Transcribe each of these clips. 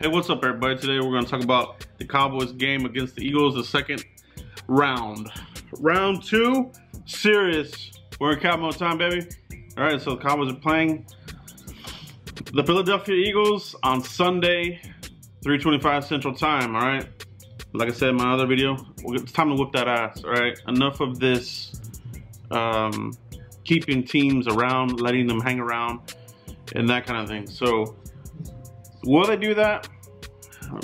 Hey, what's up, everybody? Today we're going to talk about the Cowboys game against the Eagles, the second round. Round 2, serious. We're in Cowboy time, baby. All right, so the Cowboys are playing the Philadelphia Eagles on Sunday, 3:25 Central Time, all right? Like I said in my other video, it's time to whip that ass, all right? Enough of this keeping teams around, letting them hang around, and that kind of thing. So, will they do that?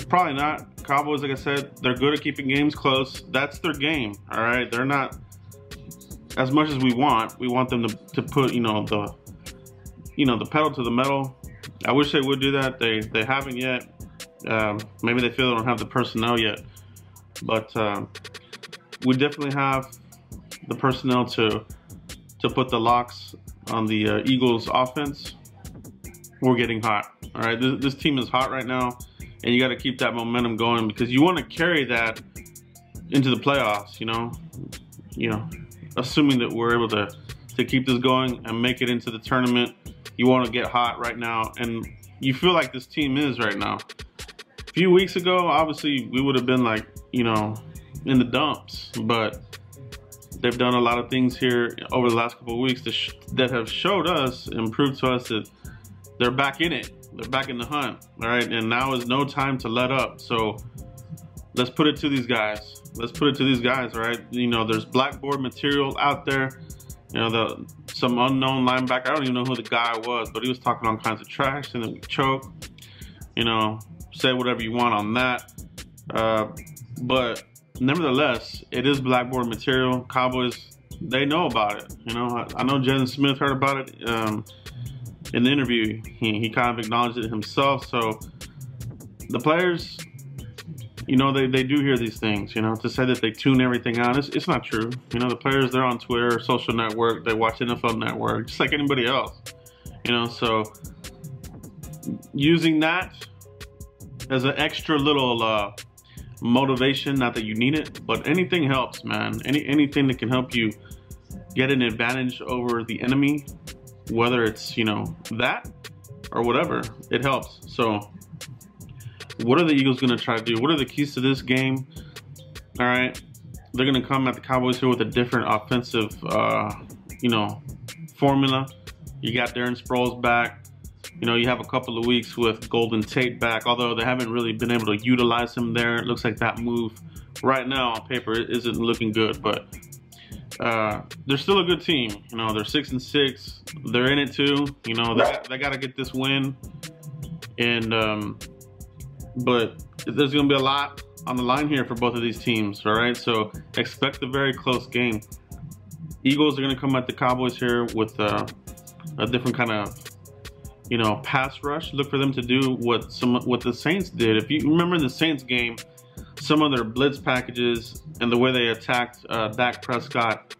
Probably not. Cowboys, like I said, they're good at keeping games close. That's their game, all right? They're not, as much as we want them to put, the pedal to the metal. I wish they would do that. They haven't yet. Maybe they feel they don't have the personnel yet. But we definitely have the personnel to put the locks on the Eagles offense. We're getting hot. All right, this team is hot right now, and you got to keep that momentum going because you want to carry that into the playoffs. Assuming that we're able to keep this going and make it into the tournament, you want to get hot right now, and you feel like this team is right now. A few weeks ago, obviously, we would have been like, in the dumps, but they've done a lot of things here over the last couple of weeks that have showed us and proved to us that they're back in it. They're back in the hunt, all right? And now is no time to let up. So let's put it to these guys. Let's put it to these guys, all right? There's blackboard material out there. Some unknown linebacker. I don't even know who the guy was, but he was talking all kinds of trash, and then we choke. Say whatever you want on that. But nevertheless, it is blackboard material. Cowboys, they know about it. I know Jaden Smith heard about it in the interview. He kind of acknowledged it himself. So the players, they do hear these things. To say that they tune everything out, it's not true. The players, they're on Twitter, social network, they watch NFL Network, just like anybody else. So using that as an extra little motivation, not that you need it, but anything helps, man. Anything that can help you get an advantage over the enemy, whether it's that or whatever, it helps. So what are the Eagles going to try to do? What are the keys to this game? All right, they're going to come at the Cowboys here with a different offensive formula. You got Darren Sproles back. You have a couple of weeks with Golden Tate back, although they haven't really been able to utilize him there. It looks like that move right now on paper isn't looking good, but they're still a good team. They're 6-6. They're in it too. They got to get this win, and but there's going to be a lot on the line here for both of these teams. All right, so expect a very close game. Eagles are going to come at the Cowboys here with a different kind of pass rush. Look for them to do what the Saints did. If you remember in the Saints game, some of their blitz packages and the way they attacked Dak Prescott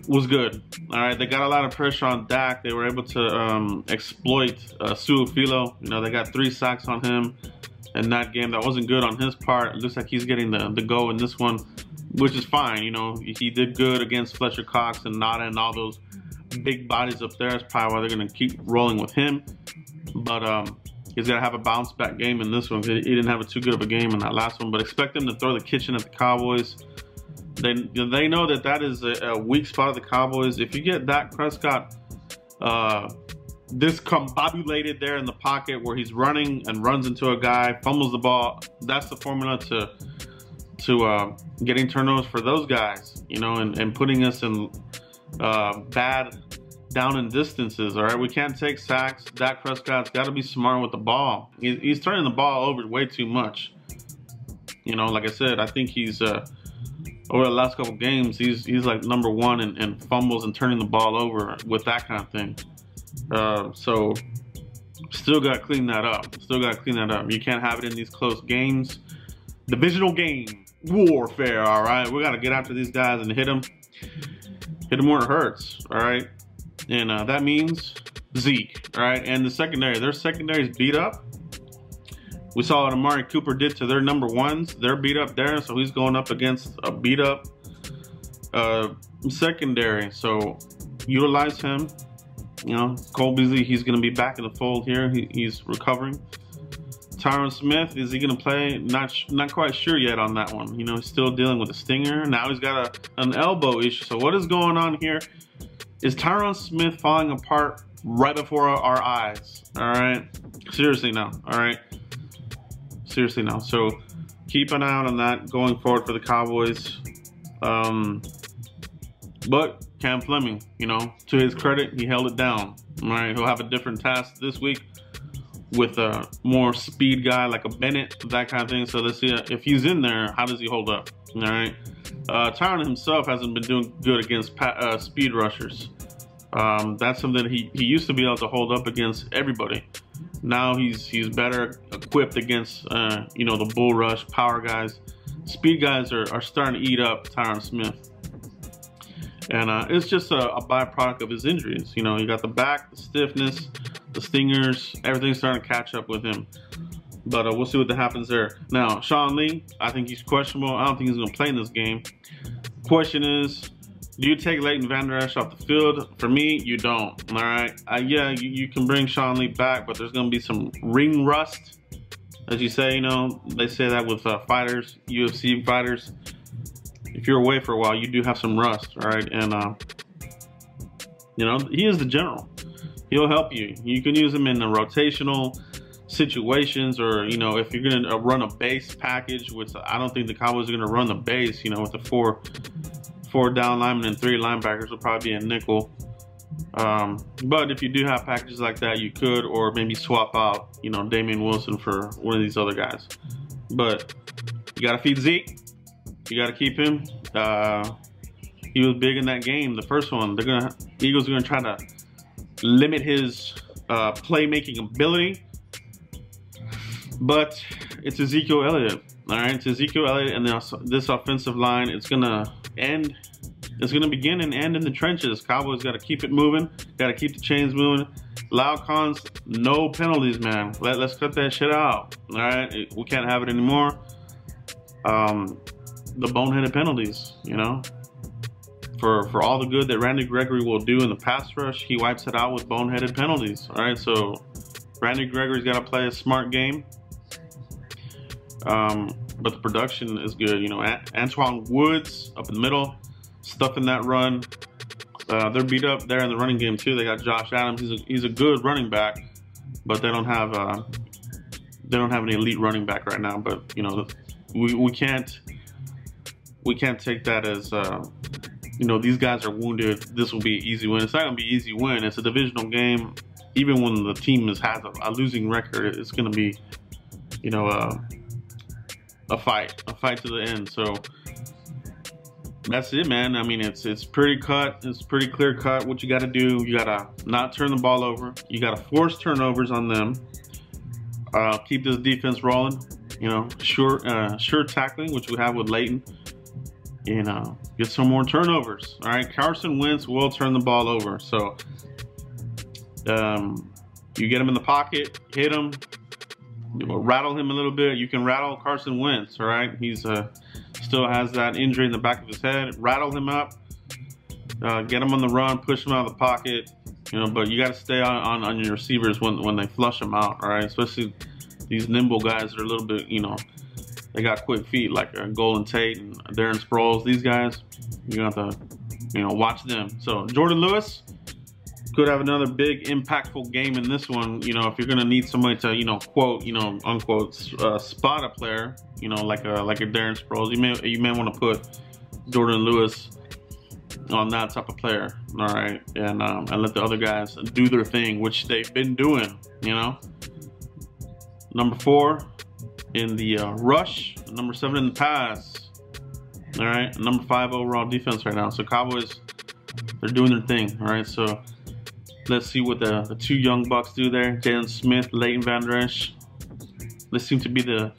was good. All right, they got a lot of pressure on Dak. They were able to exploit Su'Filo. They got 3 sacks on him in that game. That wasn't good on his part. It looks like he's getting the go in this one, which is fine. He did good against Fletcher Cox and Nada and all those big bodies up there. That's probably why they're going to keep rolling with him. But he's got to have a bounce back game in this one. He didn't have too good of a game in that last one. But expect them to throw the kitchen at the Cowboys. They know that is a weak spot of the Cowboys. If you get Dak Prescott discombobulated there in the pocket where he's running and runs into a guy, fumbles the ball, that's the formula to getting turnovers for those guys, and putting us in bad down and distances. All right, we can't take sacks. Dak Prescott's got to be smart with the ball. He's turning the ball over way too much. Like I said, I think he's over the last couple games, he's like #1 in fumbles and turning the ball over with that kind of thing. So still got to clean that up. You can't have it in these close games. Divisional game warfare. All right, we got to get after these guys and hit them where it hurts. All right, and that means Zeke. All right, and the secondary. Their secondary is beat up. We saw what Amari Cooper did to their #1s. They're beat up there, so he's going up against a beat up secondary. So utilize him. Cole Beasley, he's going to be back in the fold here. He's recovering. Tyron Smith, is he going to play? Not quite sure yet on that one. You know, he's still dealing with a stinger. Now he's got an elbow issue. So what is going on here? Is Tyron Smith falling apart right before our eyes? All right. Seriously now. All right. Seriously now. So keep an eye out on that going forward for the Cowboys. But Cam Fleming, you know, to his credit, he held it down. All right. He'll have a different task this week with a more speed guy like a Bennett, that kind of thing. So let's see if he's in there, how does he hold up? All right. Tyron himself hasn't been doing good against speed rushers. That's something he used to be able to hold up against everybody. Now he's better equipped against you know, the bull rush power guys. Speed guys are starting to eat up Tyron Smith, and it's just a byproduct of his injuries. You know, you got the back, the stiffness, the stingers, everything's starting to catch up with him. But we'll see what happens there. Now, Sean Lee, I think he's questionable. I don't think he's going to play in this game. Question is, do you take Leighton Vander Esch off the field? For me, you don't. All right. Yeah, you can bring Sean Lee back, but there's going to be some ring rust, as you say. You know, they say that with fighters, UFC fighters. If you're away for a while, you do have some rust. All right. And, you know, he is the general. He'll help you. You can use him in the rotational situations, or, you know, if you're going to run a base package, which I don't think the Cowboys are going to run the base, you know, with the four down linemen and 3 linebackers will probably be a nickel. But if you do have packages like that, you could, or maybe swap out, you know, Damian Wilson for one of these other guys. But you got to feed Zeke. You got to keep him. He was big in that game, the first one. The Eagles are going to try to limit his playmaking ability, but it's Ezekiel Elliott. All right, it's Ezekiel Elliott, and this offensive line, it's gonna begin and end in the trenches. Cowboys got to keep it moving, got to keep the chains moving. Loud cons, no penalties, man. Let's cut that shit out. All right, we can't have it anymore. The boneheaded penalties, you know. For all the good that Randy Gregory will do in the pass rush, he wipes it out with boneheaded penalties. All right, so Randy Gregory's got to play a smart game. But the production is good. You know, Antoine Woods up in the middle, stuffing that run. They're beat up there in the running game too. They got Josh Adams. He's a good running back, but they don't have an elite running back right now. But you know, we can't take that as you know, these guys are wounded, this will be an easy win. It's not going to be an easy win. It's a divisional game. Even when the team has a losing record, it's going to be, you know, a fight to the end. So that's it, man. I mean, it's pretty cut. It's pretty clear cut. What you got to do, you got to not turn the ball over. You got to force turnovers on them. Keep this defense rolling. You know, sure tackling, which we have with Leighton. You know, get some more turnovers. All right, Carson Wentz will turn the ball over. So you get him in the pocket, hit him, you know, rattle him a little bit. You can rattle Carson Wentz. All right, he's still has that injury in the back of his head. Rattle him up, get him on the run, push him out of the pocket. You know, but you got to stay on your receivers when they flush them out. All right, especially these nimble guys that are a little bit, you know, they got quick feet like Golden Tate and Darren Sproles. These guys, you got to, you know, watch them. So Jordan Lewis could have another big impactful game in this one. You know, if you're gonna need somebody to, you know, quote, you know, unquote, spot a player, you know, like a Darren Sproles, you may want to put Jordan Lewis on that type of player. All right, and let the other guys do their thing, which they've been doing. You know, number 4 in the rush, number 7 in the pass. All right, number 5 overall defense right now. So Cowboys, they're doing their thing. All right, so let's see what the 2 young bucks do there. Jalen Smith, Leighton Vander Esch. This seems to be the,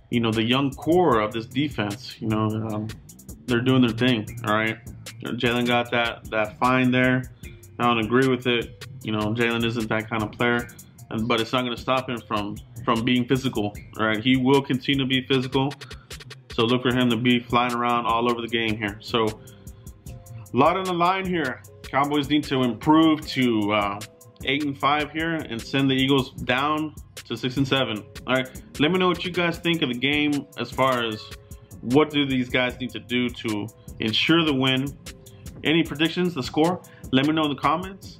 you know, the young core of this defense. You know, they're doing their thing. All right, Jalen got that fine there. I don't agree with it. You know, Jalen isn't that kind of player, but it's not going to stop him from being physical. All right, he will continue to be physical. So look for him to be flying around all over the game here. So a lot on the line here. Cowboys need to improve to 8-5 here and send the Eagles down to 6-7. All right, let me know what you guys think of the game as far as what do these guys need to do to ensure the win. Any predictions, the score? Let me know in the comments.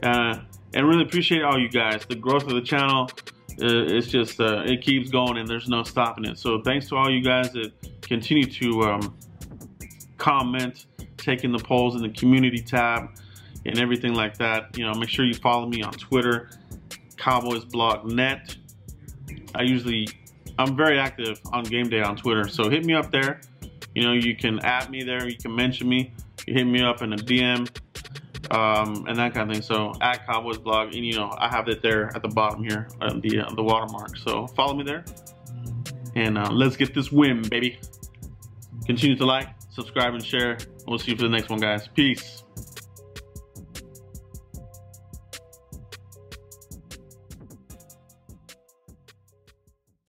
And really appreciate all you guys. The growth of the channel, it's just, it keeps going and there's no stopping it. So thanks to all you guys that continue to comment, taking the polls in the community tab and everything like that. You know, make sure you follow me on Twitter, CowboysBlogNet. I'm very active on game day on Twitter, so hit me up there. You know, you can add me there, you can mention me, you hit me up in a DM, and that kind of thing. So at CowboysBlog, and you know, I have it there at the bottom here, the watermark. So follow me there, and let's get this win, baby. Continue to like, subscribe, and share. We'll see you for the next one, guys. Peace.